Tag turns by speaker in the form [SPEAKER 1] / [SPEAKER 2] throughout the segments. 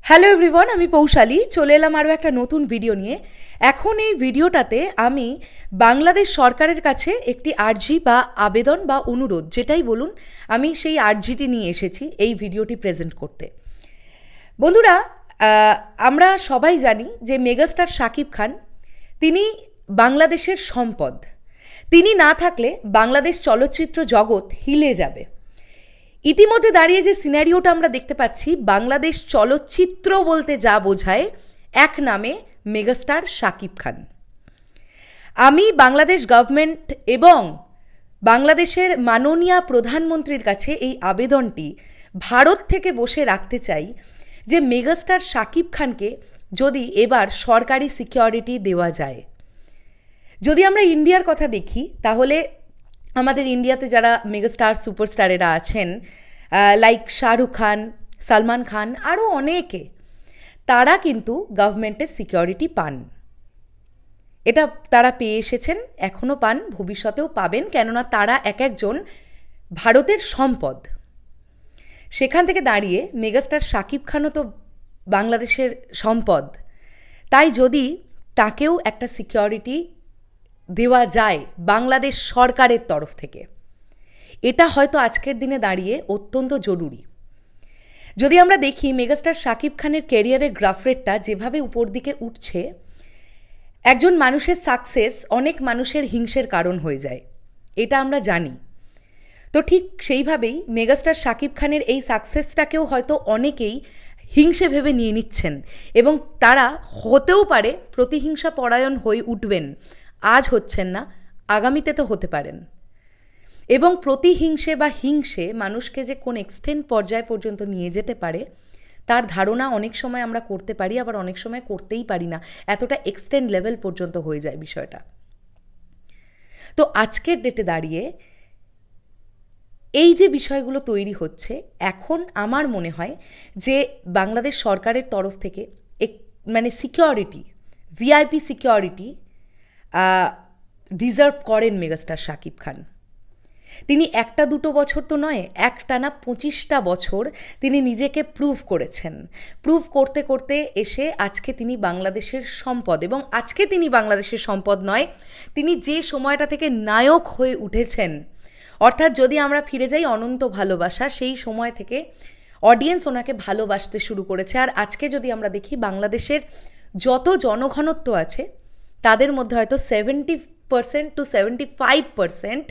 [SPEAKER 1] Hello everyone, আমি পৌশালী চলে এলাম আরও একটা নতুন ভিডিও নিয়ে। এখন এই ভিডিওটাতে আমি বাংলাদেশ সরকারের কাছে একটি আর্জি বা আবেদন বা অনুরোধ যেটাই বলুন, আমি সেই আর্জিটি নিয়ে এসেছি এই ভিডিওটি প্রেজেন্ট করতে। বন্ধুরা, আমরা সবাই জানি যে মেগাস্টার শাকিব খান তিনি বাংলাদেশের সম্পদ। তিনি না থাকলে বাংলাদেশ চলচ্চিত্র জগৎ হিলে যাবে। ইতিমধ্যে দাঁড়িয়ে যে সিনারিওটা আমরা দেখতে পাচ্ছি, বাংলাদেশ চলচ্চিত্র বলতে যা বোঝায় এক নামে মেগাস্টার শাকিব খান। আমি বাংলাদেশ গভর্নমেন্ট এবং বাংলাদেশের মাননীয় প্রধানমন্ত্রীর কাছে এই আবেদনটি ভারত থেকে বসে রাখতে চাই যে মেগাস্টার শাকিব খানকে যদি এবার সরকারি সিকিউরিটি দেওয়া যায়। যদি আমরা ইন্ডিয়ার কথা দেখি তাহলে আমাদের ইন্ডিয়াতে যারা মেগাস্টার সুপারস্টারেরা আছেন, লাইক শাহরুখ খান, সালমান খান, আরও অনেকে, তারা কিন্তু গভর্নমেন্টের সিকিউরিটি পান। এটা তারা পেয়ে এসেছেন, এখনও পান, ভবিষ্যতেও পাবেন, কেননা তারা এক একজন ভারতের সম্পদ। সেখান থেকে দাঁড়িয়ে মেগাস্টার শাকিব খানও তো বাংলাদেশের সম্পদ। তাই যদি তাকেও একটা সিকিউরিটি দেওয়া যায় বাংলাদেশ সরকারের তরফ থেকে, এটা হয়তো আজকের দিনে দাঁড়িয়ে অত্যন্ত জরুরি। যদি আমরা দেখি মেগাস্টার শাকিব খানের ক্যারিয়ারের গ্রাফ রেটটা যেভাবে উপর দিকে উঠছে, একজন মানুষের সাকসেস অনেক মানুষের হিংসের কারণ হয়ে যায়, এটা আমরা জানি। তো ঠিক সেইভাবেই মেগাস্টার শাকিব খানের এই সাকসেসটাকেও হয়তো অনেকেই হিংসে ভেবে নিয়ে নিচ্ছেন এবং তারা হতেও পারে প্রতিহিংসা পরায়ণ হয়ে উঠবেন। আজ হচ্ছেন না, আগামীতে তো হতে পারেন। এবং প্রতিহিংসে বা হিংসে মানুষকে যে কোন এক্সটেন্ট পর্যায় পর্যন্ত নিয়ে যেতে পারে তার ধারণা অনেক সময় আমরা করতে পারি, আবার অনেক সময় করতেই পারি না। এতটা এক্সটেন্ট লেভেল পর্যন্ত হয়ে যায় বিষয়টা। তো আজকের ডেটে দাঁড়িয়ে এই যে বিষয়গুলো তৈরি হচ্ছে, এখন আমার মনে হয় যে বাংলাদেশ সরকারের তরফ থেকে মানে সিকিউরিটি, ভিআইপি সিকিউরিটি ডিজার্ভ করেন মেগাস্টার শাকিব খান। তিনি একটা দুটো বছর তো নয়, একটানা 25টা বছর তিনি নিজেকে প্রুভ করেছেন। প্রুভ করতে করতে এসে আজকে তিনি বাংলাদেশের সম্পদ। এবং আজকে তিনি বাংলাদেশের সম্পদ নয়, তিনি যে সময়টা থেকে নায়ক হয়ে উঠেছেন, অর্থাৎ যদি আমরা ফিরে যাই অনন্ত ভালোবাসা, সেই সময় থেকে অডিয়েন্স ওনাকে ভালোবাসতে শুরু করেছে। আর আজকে যদি আমরা দেখি বাংলাদেশের যত জনঘনত্ব আছে তাদের মধ্যে হয়তো 70% to 75%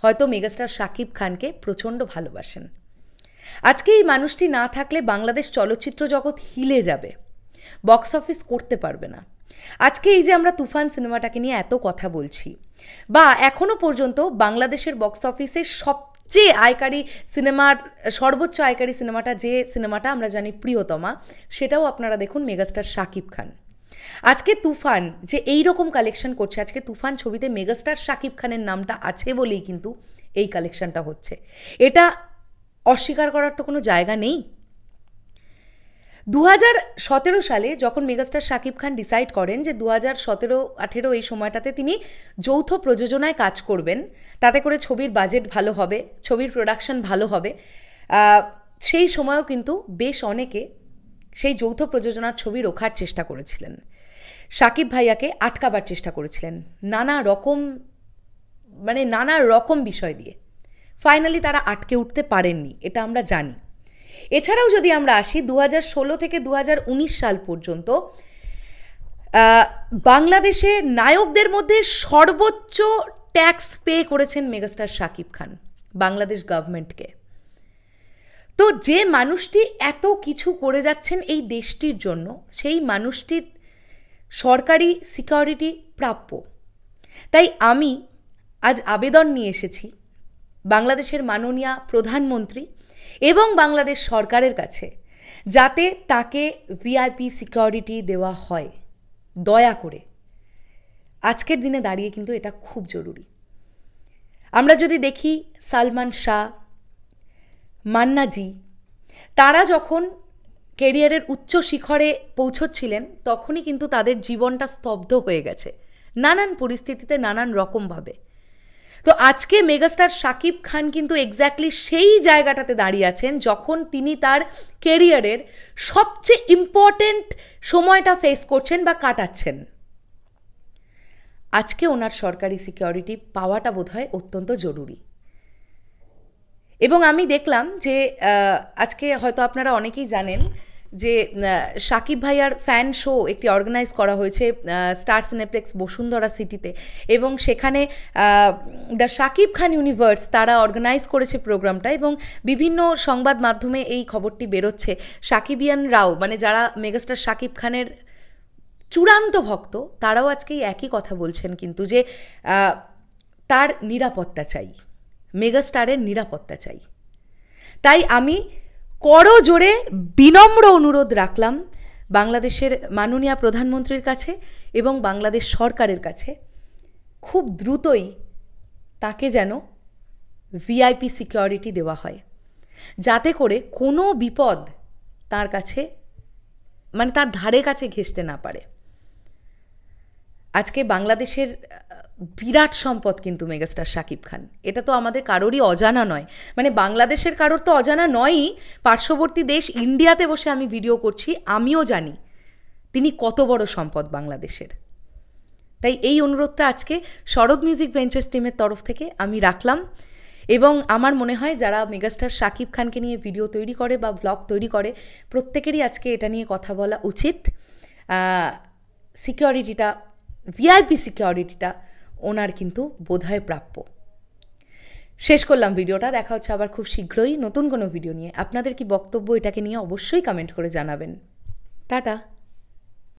[SPEAKER 1] হয়তো মেগাস্টার শাকিব খানকে প্রচণ্ড ভালোবাসেন। আজকে এই মানুষটি না থাকলে বাংলাদেশ চলচ্চিত্র জগৎ হিলে যাবে, বক্স অফিস করতে পারবে না। আজকে এই যে আমরা তুফান সিনেমাটাকে নিয়ে এত কথা বলছি, বা এখনও পর্যন্ত বাংলাদেশের বক্স অফিসে সবচেয়ে আয়কারী সিনেমার, সর্বোচ্চ আয়কারী সিনেমাটা যে সিনেমাটা আমরা জানি প্রিয়তমা, সেটাও আপনারা দেখুন মেগাস্টার শাকিব খান। আজকে তুফান যে এই রকম কালেকশন করছে, আজকে তুফান ছবিতে মেগাস্টার শাকিব খানের নামটা আছে বলেই কিন্তু এই কালেকশনটা হচ্ছে। এটা অস্বীকার করার তো কোনো জায়গা নেই। 2017 সালে যখন মেগাস্টার শাকিব খান ডিসাইড করেন যে 2017-18 এই সময়টাতে তিনি যৌথ প্রযোজনায় কাজ করবেন, তাতে করে ছবির বাজেট ভালো হবে, ছবির প্রোডাকশন ভালো হবে, সেই সময়ও কিন্তু বেশ অনেকে সেই যৌথ প্রযোজনার ছবি রোখার চেষ্টা করেছিলেন, শাকিব ভাইয়াকে আটকাবার চেষ্টা করেছিলেন নানা রকম বিষয় দিয়ে। ফাইনালি তারা আটকে উঠতে পারেননি, এটা আমরা জানি। এছাড়াও যদি আমরা আসি 2016 থেকে 2019 সাল পর্যন্ত বাংলাদেশে নায়কদের মধ্যে সর্বোচ্চ ট্যাক্স পে করেছেন মেগাস্টার শাকিব খান বাংলাদেশ গভর্নমেন্টকে। তো যে মানুষটি এত কিছু করে যাচ্ছেন এই দেশটির জন্য, সেই মানুষটির সরকারি সিকিউরিটি প্রাপ্য। তাই আমি আজ আবেদন নিয়ে এসেছি বাংলাদেশের মাননীয় প্রধানমন্ত্রী এবং বাংলাদেশ সরকারের কাছে, যাতে তাকে ভিআইপি সিকিউরিটি দেওয়া হয় দয়া করে। আজকের দিনে দাঁড়িয়ে কিন্তু এটা খুব জরুরি। আমরা যদি দেখি সালমান শাহ, মান্নাজি, তারা যখন ক্যারিয়ারের উচ্চ শিখরে পৌঁছচ্ছিলেন তখনই কিন্তু তাদের জীবনটা স্তব্ধ হয়ে গেছে নানান পরিস্থিতিতে, নানান রকমভাবে। তো আজকে মেগাস্টার শাকিব খান কিন্তু এক্স্যাক্টলি সেই জায়গাটাতে দাঁড়িয়ে আছেন যখন তিনি তার কেরিয়ারের সবচেয়ে ইম্পর্টেন্ট সময়টা ফেস করছেন বা কাটাচ্ছেন। আজকে ওনার সরকারি সিকিউরিটি পাওয়াটা বোধহয় অত্যন্ত জরুরি। এবং আমি দেখলাম যে আজকে হয়তো আপনারা অনেকেই জানেন যে শাকিব ভাইয়ার ফ্যান শো একটি অর্গানাইজ করা হয়েছে স্টার সিনেপ্লেক্স বসুন্ধরা সিটিতে, এবং সেখানে দ্য শাকিব খান ইউনিভার্স তারা অর্গানাইজ করেছে প্রোগ্রামটা, এবং বিভিন্ন সংবাদ মাধ্যমে এই খবরটি বেরোচ্ছে। শাকিবিয়ানরাও, মানে যারা মেগাস্টার শাকিব খানের চূড়ান্ত ভক্ত, তারাও আজকে একই কথা বলছেন কিন্তু, যে তার নিরাপত্তা চাই, মেগাস্টারের নিরাপত্তা চাই। তাই আমি করজোড়ে বিনম্র অনুরোধ রাখলাম বাংলাদেশের মাননীয় প্রধানমন্ত্রীর কাছে এবং বাংলাদেশ সরকারের কাছে, খুব দ্রুতই তাকে যেন ভিআইপি সিকিউরিটি দেওয়া হয়, যাতে করে কোনো বিপদ তার কাছে, মানে তার ধারে কাছে ঘেঁষতে না পারে। আজকে বাংলাদেশের বিরাট সম্পদ কিন্তু মেগাস্টার শাকিব খান, এটা তো আমাদের কারোরই অজানা নয়, মানে বাংলাদেশের কারোর তো অজানা নয়ই, পার্শ্ববর্তী দেশ ইন্ডিয়াতে বসে আমি ভিডিও করছি, আমিও জানি তিনি কত বড় সম্পদ বাংলাদেশের। তাই এই অনুরোধটা আজকে শরৎ মিউজিক ভেঞ্চার্স টিমের তরফ থেকে আমি রাখলাম। এবং আমার মনে হয় যারা মেগাস্টার শাকিব খানকে নিয়ে ভিডিও তৈরি করে বা ব্লগ তৈরি করে, প্রত্যেকেরই আজকে এটা নিয়ে কথা বলা উচিত। সিকিউরিটিটা, ভিআইপি সিকিউরিটিটা ওনার কিন্তু বোধহয় প্রাপ্য। শেষ করলাম ভিডিওটা, দেখা হচ্ছে আবার খুব শীঘ্রই নতুন কোনো ভিডিও নিয়ে। আপনাদের কি বক্তব্য এটাকে নিয়ে অবশ্যই কমেন্ট করে জানাবেন। টাটা।